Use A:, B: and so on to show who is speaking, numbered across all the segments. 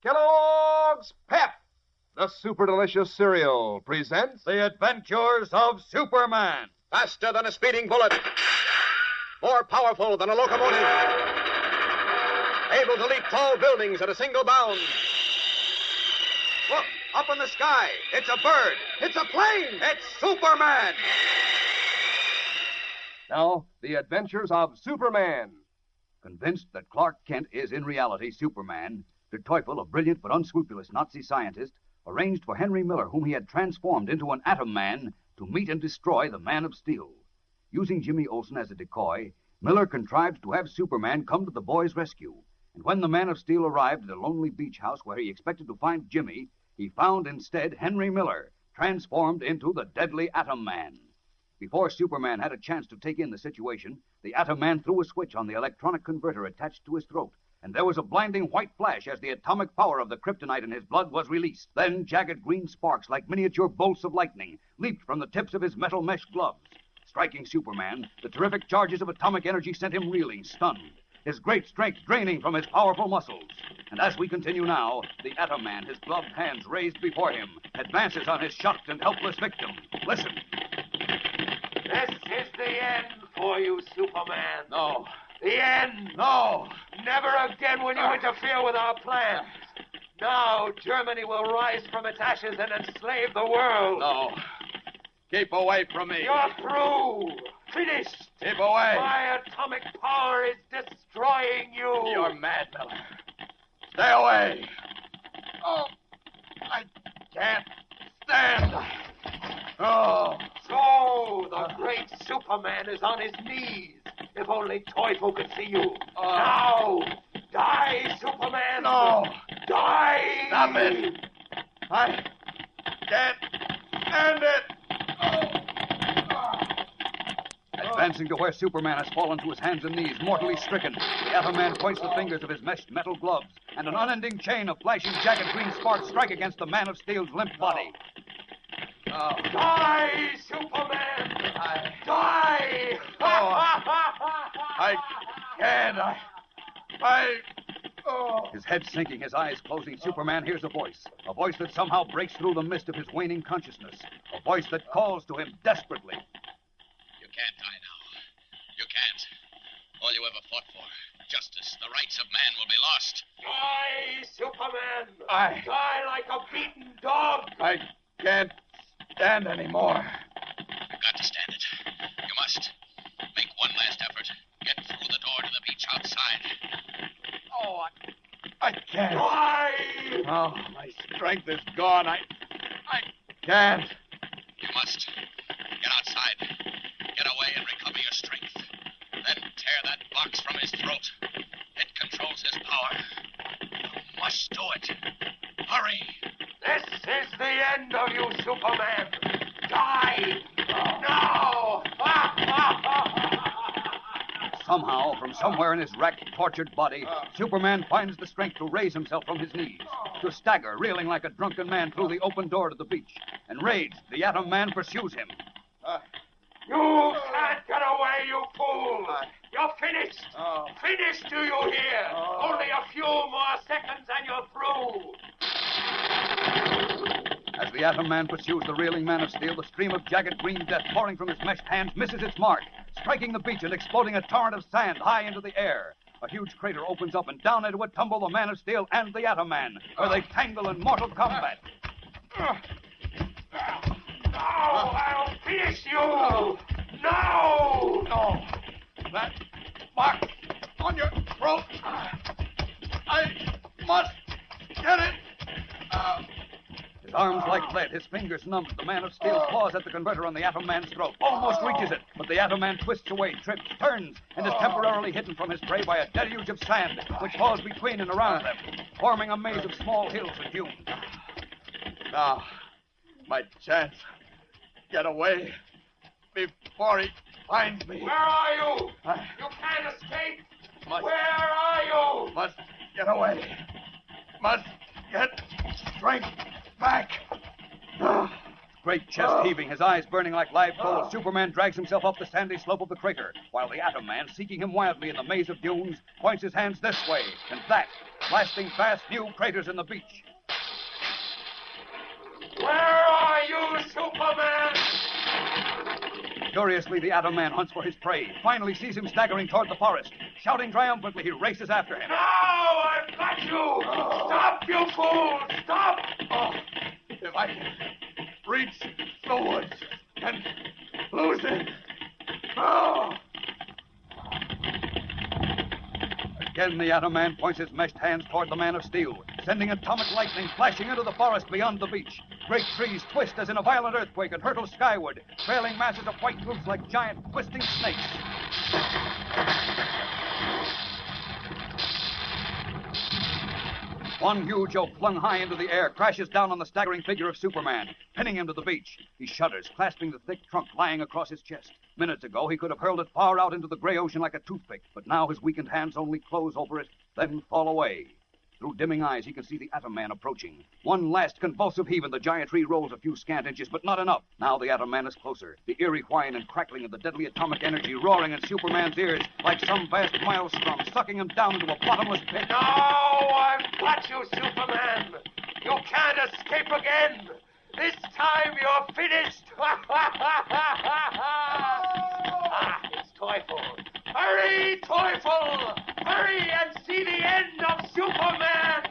A: Kellogg's Pep, the super delicious cereal, presents
B: The Adventures of Superman.
C: Faster than a speeding bullet. More powerful than a locomotive. Able to leap tall buildings at a single bound. Look, up in the sky. It's a bird. It's a plane. It's Superman.
A: Now, The Adventures of Superman.
D: Convinced that Clark Kent is in reality Superman, Der Teufel, a brilliant but unscrupulous Nazi scientist, arranged for Henry Miller, whom he had transformed into an atom man, to meet and destroy the Man of Steel. Using Jimmy Olsen as a decoy, Miller contrived to have Superman come to the boy's rescue. And when the Man of Steel arrived at a lonely beach house where he expected to find Jimmy, he found instead Henry Miller, transformed into the deadly Atom Man. Before Superman had a chance to take in the situation, the Atom Man threw a switch on the electronic converter attached to his throat, and there was a blinding white flash as the atomic power of the kryptonite in his blood was released. Then jagged green sparks, like miniature bolts of lightning, leaped from the tips of his metal mesh gloves. Striking Superman, the terrific charges of atomic energy sent him reeling, stunned, his great strength draining from his powerful muscles. And as we continue now, the Atom Man, his gloved hands raised before him, advances on his shocked and helpless victim. Listen.
E: This is the end for you, Superman.
A: No.
E: The end.
A: No.
E: Never again will you interfere with our plans. Now Germany will rise from its ashes and enslave the world.
A: No. Keep away from me.
E: You're through. Finished.
A: Keep away.
E: My atomic power is destroying you.
A: You're mad, Miller. Stay away. Oh, I can't stand. Oh.
E: So the great Superman is on his knees. If only Teufel could see you. Now, die, Superman.
A: No.
E: Die.
A: Stop it. I can't stand it.
D: Advancing to where Superman has fallen to his hands and knees, mortally stricken, the Atom Man points the fingers of his meshed metal gloves, and an unending chain of flashing jagged green sparks strike against the Man of Steel's limp body.
E: Die, Superman. Die.
A: I can't.
D: His head sinking, his eyes closing, Superman hears a voice that somehow breaks through the mist of his waning consciousness, a voice that calls to him desperately.
F: You can't die now. You can't. All you ever fought for, justice, the rights of man, will be lost.
E: Die, Superman.
A: I
E: Die like a beaten dog.
A: can't stand anymore.
F: You've got to stand it. You must. Make one last effort. Get through the door to the beach outside.
A: Oh, I can't.
E: Die.
A: Oh, my strength is gone. I can't.
F: You must. Get outside. Get away and recover your strength. Then tear that box from his throat. It controls his power. You must do it. Hurry.
E: This is the end of you, Superman. Die. Now.
D: Somehow, from somewhere in his racked, tortured body, Superman finds the strength to raise himself from his knees, to stagger, reeling like a drunken man through the open door to the beach. Enraged, the Atom Man pursues him.
E: You can't get away, you fool. You're finished. Finished, do you hear? Only a few more seconds and you're through.
D: As the Atom Man pursues the reeling Man of Steel, the stream of jagged green death pouring from his meshed hands misses its mark, striking the beach and exploding a torrent of sand high into the air. A huge crater opens up, and down into it tumble the Man of Steel and the Atom Man, where they tangle in mortal combat.
E: Now I'll finish you. Now.
A: No. That box on your throat. I must get it.
D: His arms like lead, his fingers numbed. The Man of Steel claws at the converter on the Atom Man's throat, almost reaches it, but the Atom Man twists away, trips, turns, and is temporarily hidden from his prey by a deluge of sand, which falls between and around them, forming a maze of small hills and dunes.
A: Now, my chance. Get away before he finds me.
E: Where are you? You can't escape. Where are you?
A: Must get away. Must get strength back.
D: Great chest heaving, his eyes burning like live coals, Superman drags himself up the sandy slope of the crater, while the Atom Man, seeking him wildly in the maze of dunes, points his hands this way and that, blasting vast new craters in the beach.
E: Where are you, Superman?
D: Furiously, the Atom Man hunts for his prey, finally sees him staggering toward the forest. Shouting triumphantly, he races after him.
E: Now I've got you! Stop, you fool! Stop!
A: Oh, if I can reach the woods and lose it. Oh!
D: Again, the Atom Man points his meshed hands toward the Man of Steel, sending atomic lightning flashing into the forest beyond the beach. Great trees twist as in a violent earthquake and hurtle skyward, trailing masses of white roots like giant twisting snakes. One huge oak flung high into the air crashes down on the staggering figure of Superman, pinning him to the beach. He shudders, clasping the thick trunk lying across his chest. Minutes ago, he could have hurled it far out into the gray ocean like a toothpick, but now his weakened hands only close over it, then fall away. Through dimming eyes, he can see the Atom Man approaching. One last convulsive heave and the giant tree rolls a few scant inches, but not enough. Now the Atom Man is closer, the eerie whine and crackling of the deadly atomic energy roaring in Superman's ears like some vast maelstrom, sucking him down into a bottomless pit.
E: Now I've got you, Superman! You can't escape again! This time you're finished! It's Teufel! Hurry, Teufel! Hurry and see the end of Superman!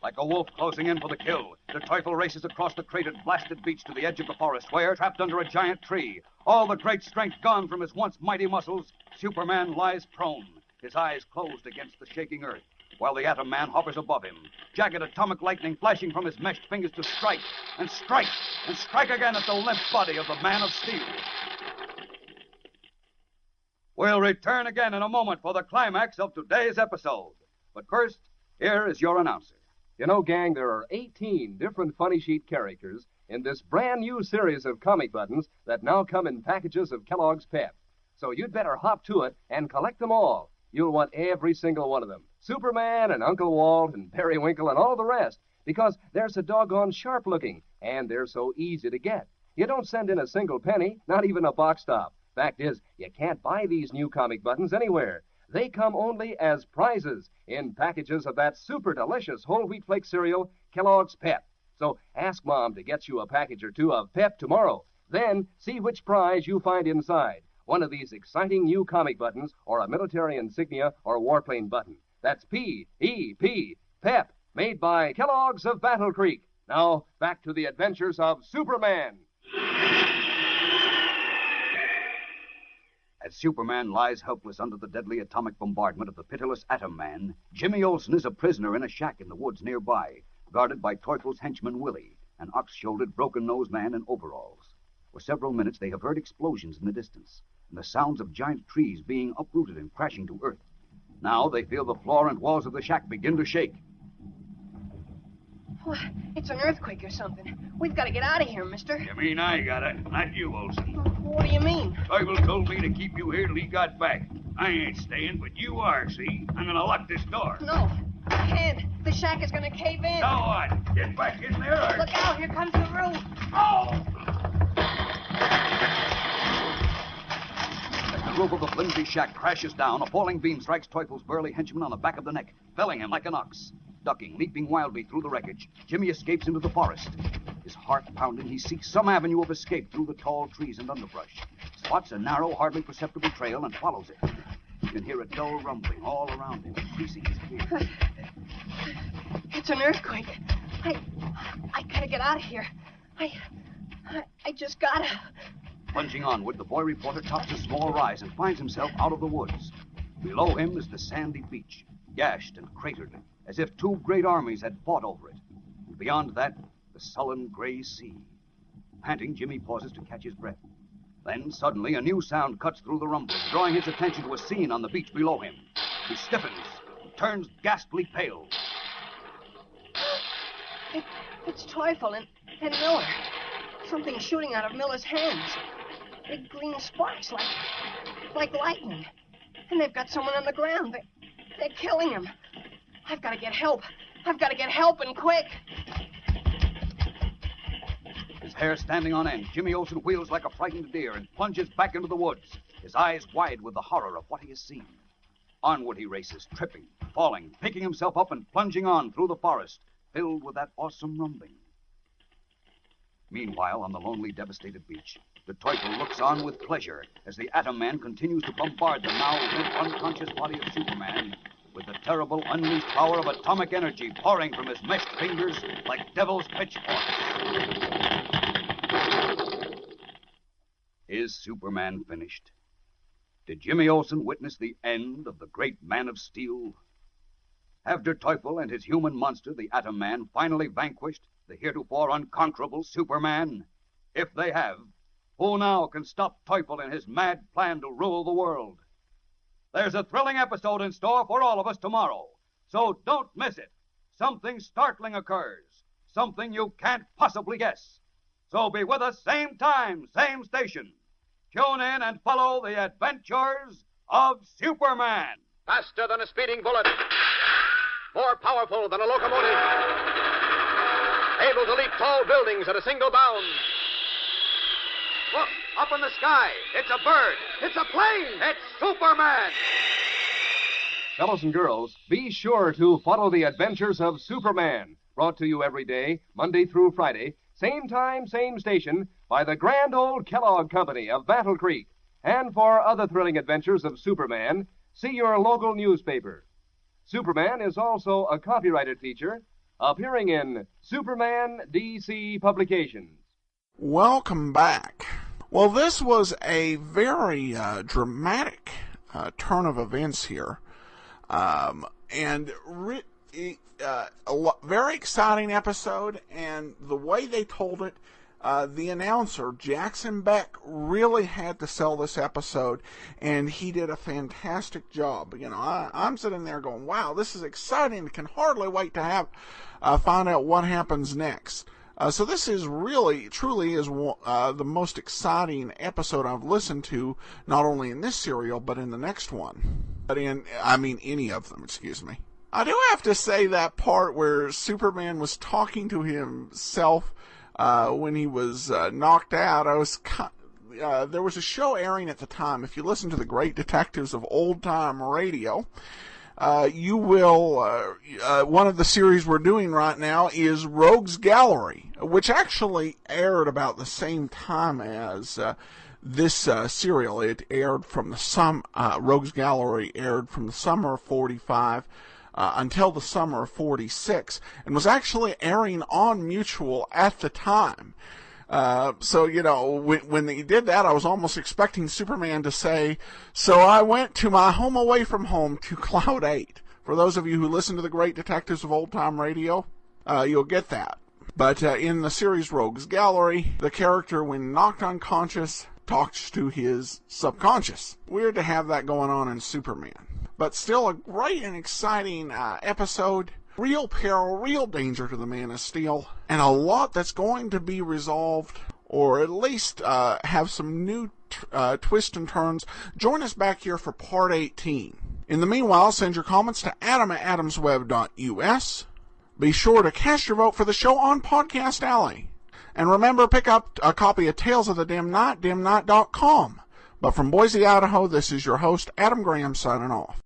D: Like a wolf closing in for the kill, the Teufel races across the cratered, blasted beach to the edge of the forest, where, trapped under a giant tree, all the great strength gone from his once mighty muscles, Superman lies prone, his eyes closed against the shaking earth, while the Atom Man hovers above him, jagged atomic lightning flashing from his meshed fingers to strike, and strike, and strike again at the limp body of the Man of Steel. We'll return again in a moment for the climax of today's episode. But first, here is your announcer.
G: You know, gang, there are 18 different Funny Sheet characters in this brand new series of comic buttons that now come in packages of Kellogg's Pep. So you'd better hop to it and collect them all. You'll want every single one of them. Superman and Uncle Walt and Periwinkle and all the rest, because they're so doggone sharp looking, and they're so easy to get. You don't send in a single penny, not even a box top. Fact is, you can't buy these new comic buttons anywhere. They come only as prizes in packages of that super delicious whole wheat flake cereal, Kellogg's Pep. So ask Mom to get you a package or two of Pep tomorrow. Then see which prize you find inside. One of these exciting new comic buttons, or a military insignia or warplane button. That's P-E-P, Pep, made by Kellogg's of Battle Creek. Now, back to the adventures of Superman.
D: As Superman lies helpless under the deadly atomic bombardment of the pitiless Atom Man, Jimmy Olsen is a prisoner in a shack in the woods nearby, guarded by Teufel's henchman Willie, an ox-shouldered, broken-nosed man in overalls. For several minutes they have heard explosions in the distance, and the sounds of giant trees being uprooted and crashing to earth. Now they feel the floor and walls of the shack begin to shake.
H: Oh, it's an earthquake or something. We've got to get out of here, mister.
A: You mean I got it, not you, Olsen?
H: What do you mean?
A: Teufel told me to keep you here till he got back. I ain't staying, but you are, see? I'm gonna lock this door.
H: No, I can't. The shack is going to cave in.
A: Now what? Get back in there or...
H: Look out, here comes the roof.
A: Oh!
D: The roof of the flimsy shack crashes down. A falling beam strikes Teufel's burly henchman on the back of the neck, felling him like an ox. Ducking, leaping wildly through the wreckage, Jimmy escapes into the forest. His heart pounding, he seeks some avenue of escape through the tall trees and underbrush. Spots a narrow, hardly perceptible trail and follows it. You can hear a dull rumbling all around him, increasing his fear.
H: It's an earthquake. I gotta get out of here. I just gotta.
D: Plunging onward, the boy reporter tops a small rise and finds himself out of the woods. Below him is the sandy beach, gashed and cratered, as if two great armies had fought over it. And beyond that, the sullen gray sea. Panting, Jimmy pauses to catch his breath. Then, suddenly, a new sound cuts through the rumbling, drawing his attention to a scene on the beach below him. He stiffens, turns ghastly pale.
H: It's Teufel and Miller. Something's shooting out of Miller's hands. Big green sparks, like lightning. And they've got someone on the ground. They're killing him. I've got to get help. I've got to get help, and quick.
D: His hair standing on end, Jimmy Olsen wheels like a frightened deer and plunges back into the woods, his eyes wide with the horror of what he has seen. Onward he races, tripping, falling, picking himself up and plunging on through the forest, filled with that awesome rumbling. Meanwhile, on the lonely, devastated beach, the Teufel looks on with pleasure as the Atom Man continues to bombard the now limp, unconscious body of Superman with the terrible, unleashed power of atomic energy pouring from his meshed fingers like devil's pitchforks. Is Superman finished? Did Jimmy Olsen witness the end of the great Man of Steel? Have Der Teufel and his human monster, the Atom Man, finally vanquished the heretofore unconquerable Superman? If they have, who now can stop Teufel in his mad plan to rule the world? There's a thrilling episode in store for all of us tomorrow, so don't miss it. Something startling occurs, something you can't possibly guess. So be with us same time, same station. Tune in and follow the adventures of Superman.
C: Faster than a speeding bullet. More powerful than a locomotive. Able to leap tall buildings at a single bound. Look, up in the sky. It's a bird. It's a plane. It's Superman.
G: Fellows and girls, be sure to follow the adventures of Superman. Brought to you every day, Monday through Friday, same time, same station, by the grand old Kellogg Company of Battle Creek. And for other thrilling adventures of Superman, see your local newspaper. Superman is also a copyrighted feature appearing in Superman DC Publications.
I: Welcome back. Well, this was a very dramatic turn of events here. Very exciting episode, and the way they told it, the announcer, Jackson Beck, really had to sell this episode, and he did a fantastic job. You know, I'm sitting there going, wow, this is exciting. I can hardly wait to find out what happens next. So this is really, truly is the most exciting episode I've listened to, not only in this serial, but in the next one. Any of them, excuse me. I do have to say that part where Superman was talking to himself when he was knocked out, there was a show airing at the time. If you listen to the Great Detectives of Old Time Radio, you will, one of the series we're doing right now is Rogues Gallery, which actually aired about the same time as this serial. It aired from the Rogues Gallery aired from the summer of 45 until the summer of 46, and was actually airing on Mutual at the time. So, you know, when they did that, I was almost expecting Superman to say, so I went to my home away from home to Cloud 8. For those of you who listen to the Great Detectives of Old Time Radio, you'll get that. But in the series Rogues Gallery, the character, when knocked unconscious, talks to his subconscious. Weird to have that going on in Superman. But still a great and exciting episode. Real peril, real danger to the Man of Steel, and a lot that's going to be resolved, or at least have some new twists and turns. Join us back here for part 18. In the meanwhile, send your comments to adam@adamsweb.us. Be sure to cast your vote for the show on Podcast Alley. And remember, pick up a copy of Tales of the Dim Night, dimnight.com. But from Boise, Idaho, this is your host, Adam Graham, signing off.